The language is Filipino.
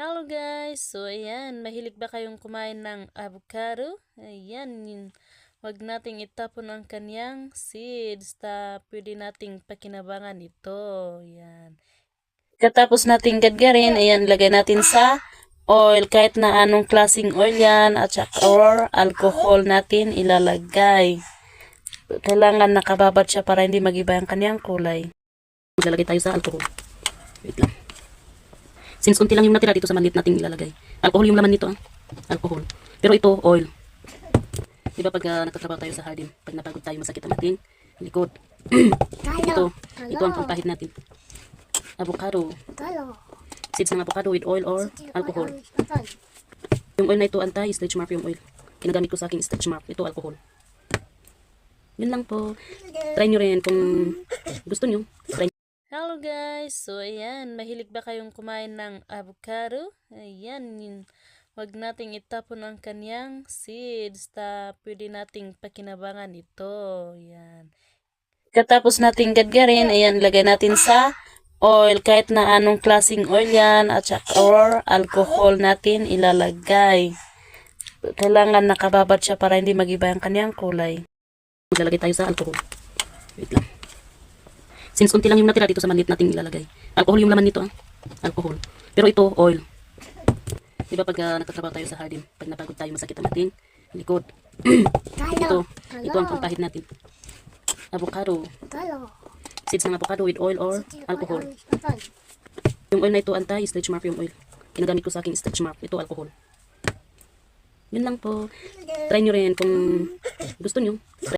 Hello guys! So ayan, mahilig ba kayong kumain ng avocado? Ayan, wag nating itapon ang kanyang seeds. Pwede nating pakinabangan ito. Ayan. Katapos nating gadgarin, ayan, lagay natin sa oil. Kahit na anong klaseng oil yan at saka or alcohol natin ilalagay. Kailangan nakababad siya para hindi mag-iba ang kanyang kulay. Maglalagay tayo sa alcohol. Wait lang. Since unti lang yung natira dito sa maliit nating ilalagay. Alcohol yung laman nito, alcohol. Pero ito, oil. Diba pag nagtatrabaho tayo sa hardin, pag napagod tayo, masakit ang ating likod. ito ang pampahid natin. Avocado. Seeds ng avocado with oil or alcohol. Yung oil na ito, anti-stretch mark yung oil. Ginagamit ko sa aking stretch mark. Ito, alcohol. Yun lang po. Try nyo rin kung gusto nyo. Try. Hello guys! So ayan, mahilig ba kayong kumain ng avocado? Ayan, wag nating itapon ang kanyang seeds. Pwede nating pakinabangan ito. Ayan. Katapos nating gadgarin, ayan, lagay natin sa oil. Kahit na anong klaseng oil yan at saka or alcohol natin ilalagay. Kailangan nakababad siya para hindi mag-iba ang kanyang kulay. Maglalagay tayo sa alcohol. Wait lang. Since unti lang yung natira dito sa maliit nating ilalagay. Alcohol yung laman nito, alcohol. Pero ito, oil. Diba pag nagtatrabaho tayo sa hardin, pag napagod tayo, masakit ang ating likod. ito ang pampahid natin. Avocado. Seeds ng avocado with oil or alcohol. Yung oil na ito, anti-stretch mark yung oil. Ginagamit ko sa aking stretch mark. Ito, alcohol. Yun lang po. Try nyo rin kung gusto nyo.